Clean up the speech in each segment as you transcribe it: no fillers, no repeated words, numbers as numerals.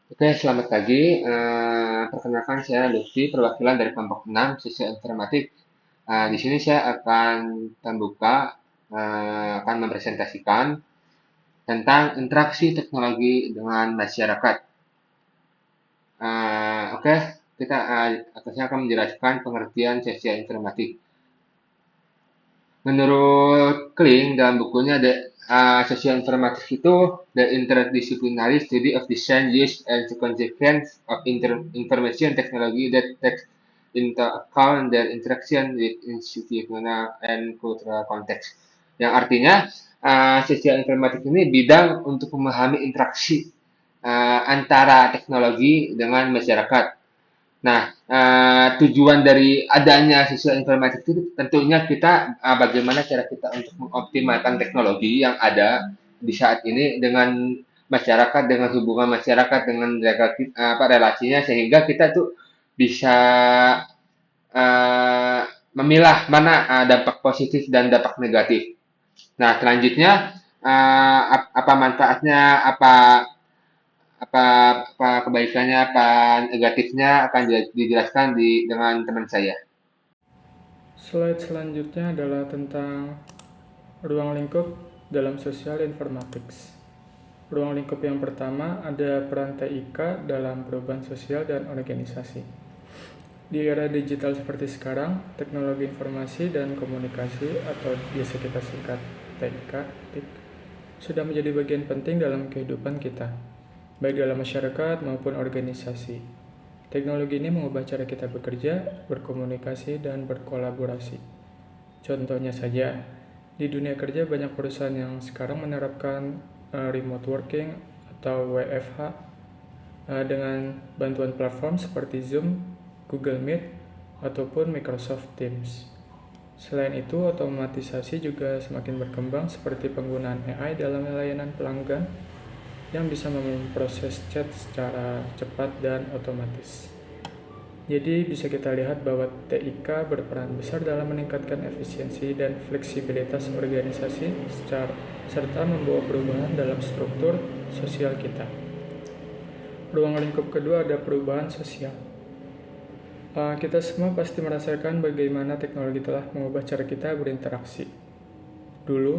Oke, selamat pagi. Perkenalkan saya Lutfi, perwakilan dari kelompok 6 sisi informatik. Di sini saya akan membuka, akan mempresentasikan tentang interaksi teknologi dengan masyarakat. Oke, saya akan menjelaskan pengertian sosial informatik. Menurut Kling dalam bukunya Social Informatics itu the interdisciplinary study of design, use, and the consequence of information technology that takes into account their interaction with institutional and cultural context. Yang artinya, social informatics ini bidang untuk memahami interaksi antara teknologi dengan masyarakat. Nah, tujuan dari adanya siswa informatik itu tentunya kita bagaimana cara kita untuk mengoptimalkan teknologi yang ada di saat ini dengan masyarakat, dengan hubungan masyarakat, dengan relasinya sehingga kita tuh bisa uh, memilah mana dampak positif dan dampak negatif. Nah, selanjutnya apa manfaatnya, apa apa kebaikannya, apa negatifnya akan dijelaskan dengan teman saya. Slide selanjutnya adalah tentang ruang lingkup dalam Social Informatics. Ruang lingkup yang pertama ada peran TIK dalam perubahan sosial dan organisasi. Di era digital seperti sekarang, teknologi informasi dan komunikasi atau biasa kita singkat TIK, sudah menjadi bagian penting dalam kehidupan kita, baik dalam masyarakat maupun organisasi. Teknologi ini mengubah cara kita bekerja, berkomunikasi, dan berkolaborasi. Contohnya saja, di dunia kerja banyak perusahaan yang sekarang menerapkan remote working atau WFH dengan bantuan platform seperti Zoom, Google Meet, ataupun Microsoft Teams. Selain itu, otomatisasi juga semakin berkembang seperti penggunaan AI dalam layanan pelanggan yang bisa memproses chat secara cepat dan otomatis. Jadi bisa kita lihat bahwa TIK berperan besar dalam meningkatkan efisiensi dan fleksibilitas organisasi serta membawa perubahan dalam struktur sosial kita. Ruang lingkup kedua ada perubahan sosial. Kita semua pasti merasakan bagaimana teknologi telah mengubah cara kita berinteraksi. Dulu,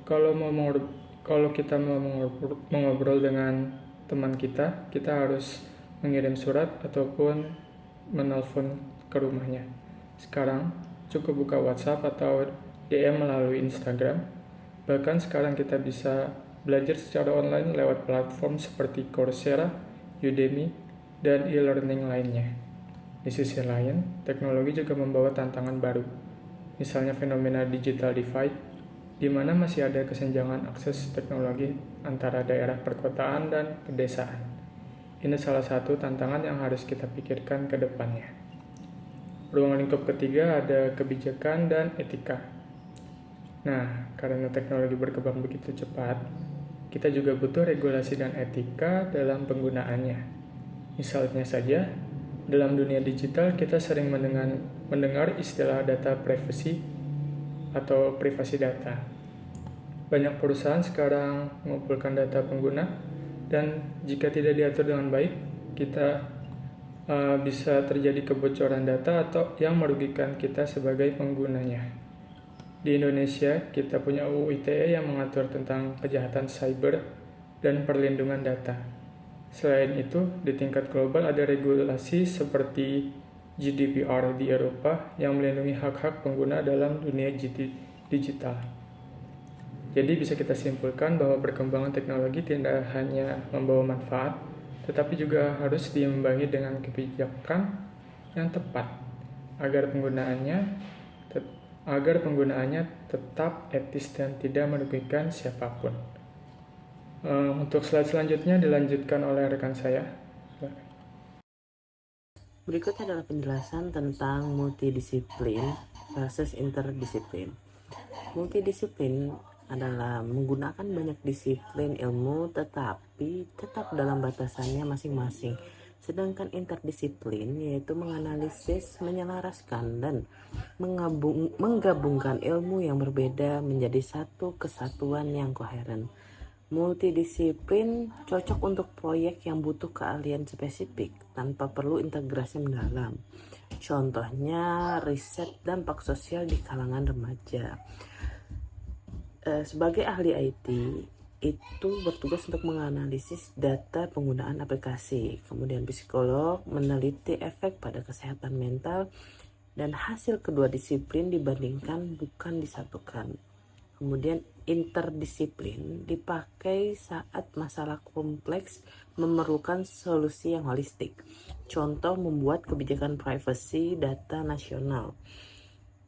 kalau kita mau mengobrol dengan teman kita harus mengirim surat ataupun menelpon ke rumahnya. Sekarang, cukup buka WhatsApp atau DM melalui Instagram. Bahkan sekarang kita bisa belajar secara online lewat platform seperti Coursera, Udemy, dan e-learning lainnya. Di sisi lain, teknologi juga membawa tantangan baru, misalnya fenomena digital divide, di mana masih ada kesenjangan akses teknologi antara daerah perkotaan dan pedesaan. Ini salah satu tantangan yang harus kita pikirkan ke depannya. Ruang lingkup ketiga ada kebijakan dan etika. Nah, karena teknologi berkembang begitu cepat, kita juga butuh regulasi dan etika dalam penggunaannya. Misalnya saja, dalam dunia digital kita sering mendengar istilah data privacy atau privasi data. Banyak perusahaan sekarang mengumpulkan data pengguna dan jika tidak diatur dengan baik, kita bisa terjadi kebocoran data atau yang merugikan kita sebagai penggunanya. Di Indonesia, kita punya UU ITE yang mengatur tentang kejahatan cyber dan perlindungan data. Selain itu, di tingkat global ada regulasi seperti GDPR di Eropa yang melindungi hak-hak pengguna dalam dunia digital. Jadi bisa kita simpulkan bahwa perkembangan teknologi tidak hanya membawa manfaat, tetapi juga harus diimbangi dengan kebijakan yang tepat agar penggunaannya tetap etis dan tidak merugikan siapapun. Untuk slide selanjutnya dilanjutkan oleh rekan saya. Berikut adalah penjelasan tentang multidisiplin versus interdisiplin. Multidisiplin adalah menggunakan banyak disiplin ilmu tetapi tetap dalam batasannya masing-masing. Sedangkan interdisiplin yaitu menganalisis, menyelaraskan, dan menggabungkan ilmu yang berbeda menjadi satu kesatuan yang koheren. Multidisiplin cocok untuk proyek yang butuh keahlian spesifik tanpa perlu integrasi mendalam. Contohnya riset dampak sosial di kalangan remaja. Sebagai ahli IT, itu bertugas untuk menganalisis data penggunaan aplikasi. Kemudian psikolog meneliti efek pada kesehatan mental, dan hasil kedua disiplin dibandingkan, bukan disatukan. Kemudian interdisiplin dipakai saat masalah kompleks memerlukan solusi yang holistik. Contoh membuat kebijakan privasi data nasional.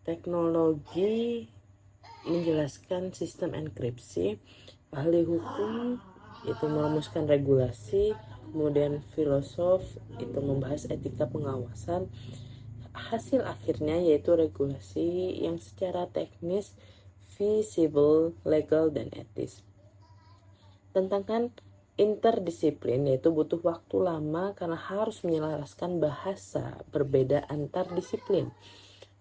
Teknologi menjelaskan sistem enkripsi, ahli hukum itu merumuskan regulasi, kemudian filosof itu membahas etika pengawasan. Hasil akhirnya yaitu regulasi yang secara teknis, visible, legal, dan etis. Tantangan interdisiplin yaitu butuh waktu lama karena harus menyelaraskan bahasa berbeda antar disiplin.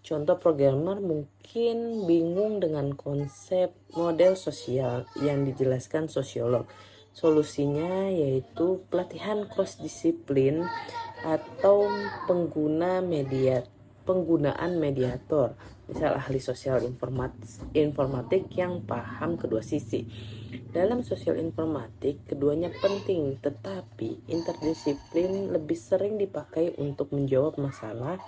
Contoh, programmer mungkin bingung dengan konsep model sosial yang dijelaskan sosiolog. Solusinya yaitu pelatihan cross disiplin atau penggunaan mediator, misal ahli sosial informatik yang paham kedua sisi. Dalam sosial informatik, keduanya penting, tetapi interdisiplin lebih sering dipakai untuk menjawab masalah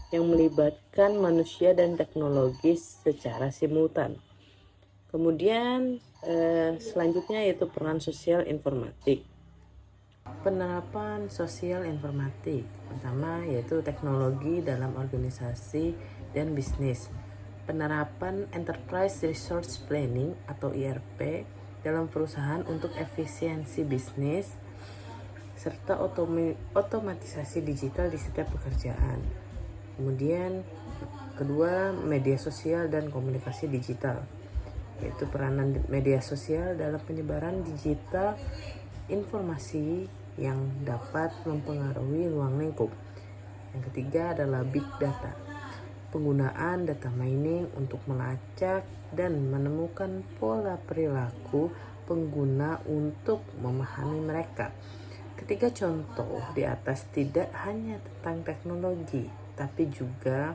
yang melibatkan manusia dan teknologi secara simultan. Kemudian selanjutnya yaitu peran sosial informatik. Penerapan sosial informatik pertama yaitu teknologi dalam organisasi dan bisnis. Penerapan Enterprise Resource Planning atau ERP dalam perusahaan untuk efisiensi bisnis, serta otomatisasi digital di setiap pekerjaan. Kemudian kedua, media sosial dan komunikasi digital, yaitu peranan media sosial dalam penyebaran digital informasi yang dapat mempengaruhi ruang lingkup. Yang ketiga adalah big data, penggunaan data mining untuk melacak dan menemukan pola perilaku pengguna untuk memahami mereka. Ketiga contoh di atas tidak hanya tentang teknologi, tapi juga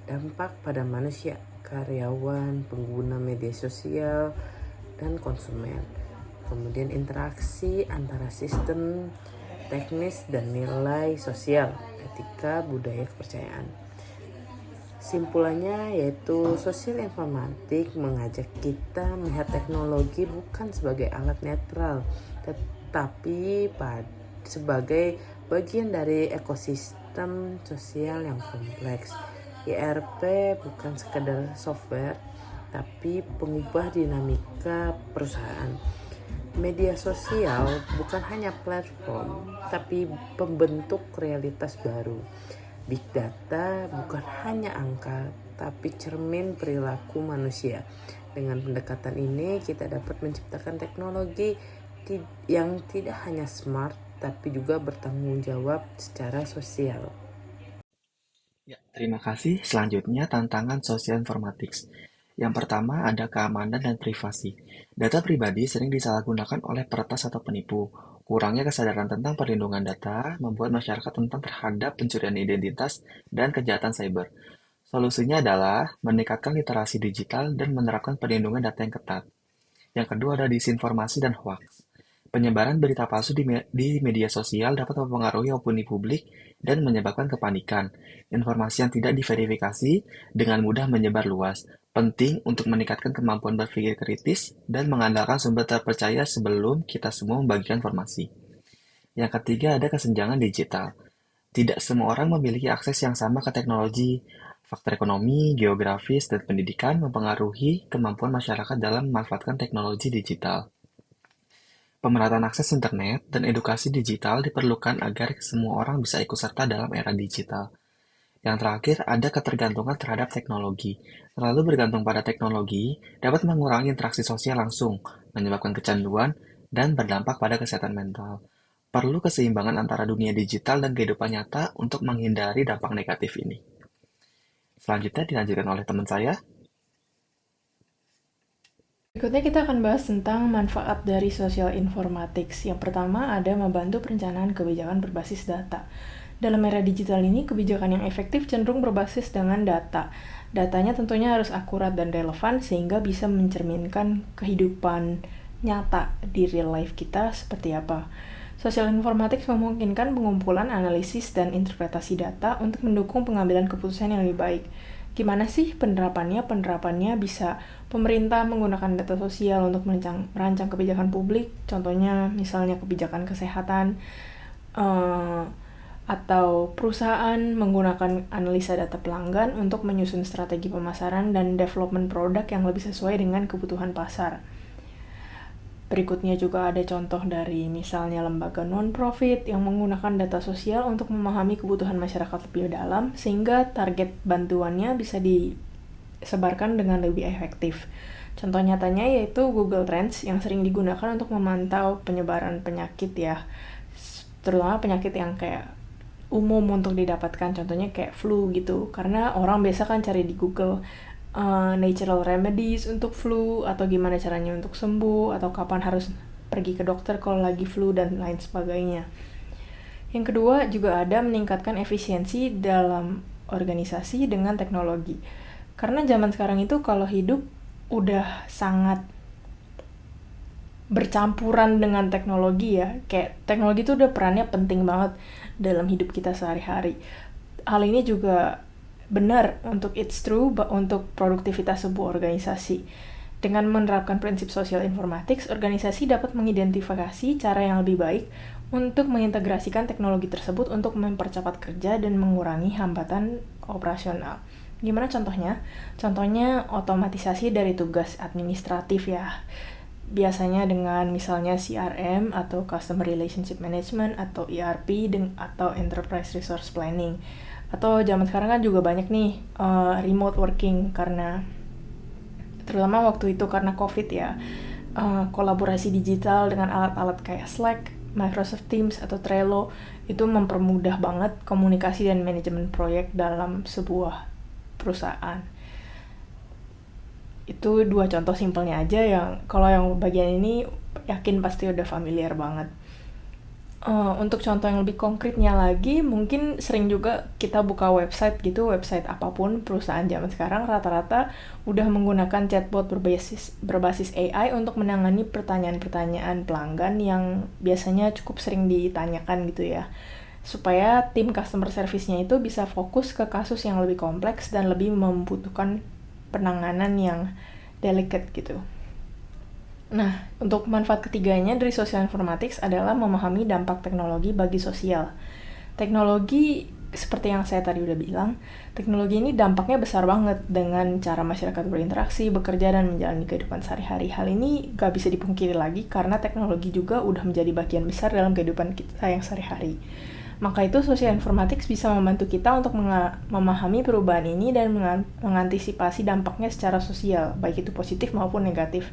dampak pada manusia, karyawan, pengguna media sosial, dan konsumen. Kemudian interaksi antara sistem teknis dan nilai sosial, etika, budaya, kepercayaan. Simpulannya yaitu sosial informatik mengajak kita melihat teknologi bukan sebagai alat netral, tetapi sebagai bagian dari ekosistem sosial yang kompleks. ERP bukan sekedar software, tapi pengubah dinamika perusahaan. Media sosial bukan hanya platform, tapi pembentuk realitas baru. Big data bukan hanya angka, tapi cermin perilaku manusia. Dengan pendekatan ini, kita dapat menciptakan teknologi yang tidak hanya smart, tapi juga bertanggung jawab secara sosial. Ya, terima kasih. Selanjutnya, tantangan social informatics. Yang pertama ada keamanan dan privasi. Data pribadi sering disalahgunakan oleh peretas atau penipu. Kurangnya kesadaran tentang perlindungan data membuat masyarakat rentan terhadap pencurian identitas dan kejahatan cyber. Solusinya adalah meningkatkan literasi digital dan menerapkan perlindungan data yang ketat. Yang kedua ada disinformasi dan hoax. Penyebaran berita palsu di media sosial dapat mempengaruhi opini publik dan menyebabkan kepanikan. Informasi yang tidak diverifikasi dengan mudah menyebar luas. Penting untuk meningkatkan kemampuan berpikir kritis dan mengandalkan sumber terpercaya sebelum kita semua membagikan informasi. Yang ketiga ada kesenjangan digital. Tidak semua orang memiliki akses yang sama ke teknologi. Faktor ekonomi, geografis, dan pendidikan mempengaruhi kemampuan masyarakat dalam memanfaatkan teknologi digital. Pemerataan akses internet dan edukasi digital diperlukan agar semua orang bisa ikut serta dalam era digital. Yang terakhir, ada ketergantungan terhadap teknologi. Terlalu bergantung pada teknologi dapat mengurangi interaksi sosial langsung, menyebabkan kecanduan, dan berdampak pada kesehatan mental. Perlu keseimbangan antara dunia digital dan kehidupan nyata untuk menghindari dampak negatif ini. Selanjutnya dilanjutkan oleh teman saya. Berikutnya kita akan bahas tentang manfaat dari social informatics. Yang pertama ada membantu perencanaan kebijakan berbasis data. Dalam era digital ini, kebijakan yang efektif cenderung berbasis dengan data. Datanya tentunya harus akurat dan relevan sehingga bisa mencerminkan kehidupan nyata di real life kita seperti apa. Social informatics memungkinkan pengumpulan, analisis, dan interpretasi data untuk mendukung pengambilan keputusan yang lebih baik. Gimana sih penerapannya? Penerapannya bisa pemerintah menggunakan data sosial untuk merancang kebijakan publik, contohnya misalnya kebijakan kesehatan, atau perusahaan menggunakan analisa data pelanggan untuk menyusun strategi pemasaran dan development produk yang lebih sesuai dengan kebutuhan pasar. Berikutnya juga ada contoh dari misalnya lembaga non-profit yang menggunakan data sosial untuk memahami kebutuhan masyarakat lebih dalam sehingga target bantuannya bisa disebarkan dengan lebih efektif. Contoh nyatanya yaitu Google Trends yang sering digunakan untuk memantau penyebaran penyakit ya, terutama penyakit yang kayak umum untuk didapatkan, contohnya kayak flu gitu, karena orang biasa kan cari di Google natural remedies untuk flu, atau gimana caranya untuk sembuh, atau kapan harus pergi ke dokter kalau lagi flu, dan lain sebagainya. Yang kedua juga ada meningkatkan efisiensi dalam organisasi dengan teknologi. Karena zaman sekarang itu kalau hidup udah sangat bercampuran dengan teknologi ya, kayak teknologi itu udah perannya penting banget dalam hidup kita sehari-hari. Hal ini juga benar untuk it's true untuk produktivitas sebuah organisasi. Dengan menerapkan prinsip social informatics, organisasi dapat mengidentifikasi cara yang lebih baik untuk mengintegrasikan teknologi tersebut untuk mempercepat kerja dan mengurangi hambatan operasional. Gimana contohnya? Contohnya otomatisasi dari tugas administratif ya. Biasanya dengan misalnya CRM atau Customer Relationship Management atau ERP atau Enterprise Resource Planning. Atau zaman sekarang kan juga banyak nih remote working, karena terutama waktu itu karena COVID ya, kolaborasi digital dengan alat-alat kayak Slack, Microsoft Teams, atau Trello itu mempermudah banget komunikasi dan manajemen proyek dalam sebuah perusahaan. Itu dua contoh simpelnya aja yang kalau yang bagian ini yakin pasti udah familiar banget. Untuk contoh yang lebih konkretnya lagi, mungkin sering juga kita buka website gitu, website apapun perusahaan zaman sekarang rata-rata udah menggunakan chatbot berbasis AI untuk menangani pertanyaan-pertanyaan pelanggan yang biasanya cukup sering ditanyakan gitu ya, supaya tim customer service-nya itu bisa fokus ke kasus yang lebih kompleks dan lebih membutuhkan penanganan yang delicate gitu. Nah, untuk manfaat ketiganya dari social informatics adalah memahami dampak teknologi bagi sosial. Teknologi, seperti yang saya tadi udah bilang, teknologi ini dampaknya besar banget dengan cara masyarakat berinteraksi, bekerja, dan menjalani kehidupan sehari-hari. Hal ini gak bisa dipungkiri lagi karena teknologi juga udah menjadi bagian besar dalam kehidupan kita yang sehari-hari. Maka itu social informatics bisa membantu kita untuk memahami perubahan ini dan mengantisipasi dampaknya secara sosial, baik itu positif maupun negatif.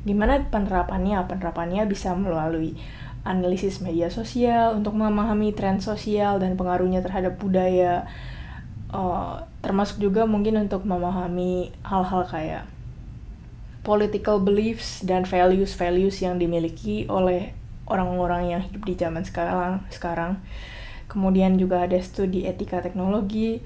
Gimana penerapannya? Penerapannya bisa melalui analisis media sosial untuk memahami tren sosial dan pengaruhnya terhadap budaya, termasuk juga mungkin untuk memahami hal-hal kayak political beliefs dan values yang dimiliki oleh orang-orang yang hidup di zaman sekarang. Kemudian juga ada studi etika teknologi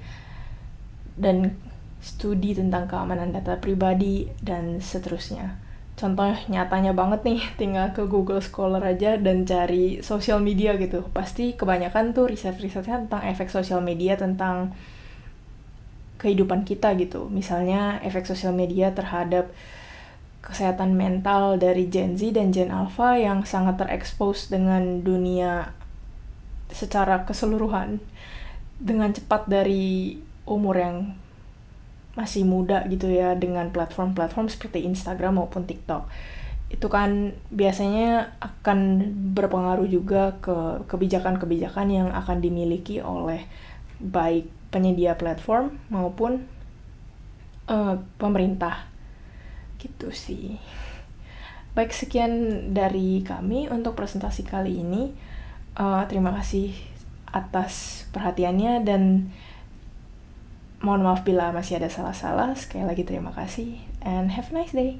dan studi tentang keamanan data pribadi dan seterusnya. Contoh nyatanya banget nih, tinggal ke Google Scholar aja dan cari social media gitu. Pasti kebanyakan tuh riset-risetnya tentang efek sosial media tentang kehidupan kita gitu. Misalnya efek sosial media terhadap kesehatan mental dari Gen Z dan Gen Alpha yang sangat terekspos dengan dunia secara keseluruhan dengan cepat dari umur yang masih muda gitu ya, dengan platform-platform seperti Instagram maupun TikTok. Itu kan biasanya akan berpengaruh juga ke kebijakan-kebijakan yang akan dimiliki oleh baik penyedia platform maupun pemerintah. Gitu sih. Baik, sekian dari kami untuk presentasi kali ini. Terima kasih atas perhatiannya dan mohon maaf bila masih ada salah-salah. Sekali lagi terima kasih and have a nice day.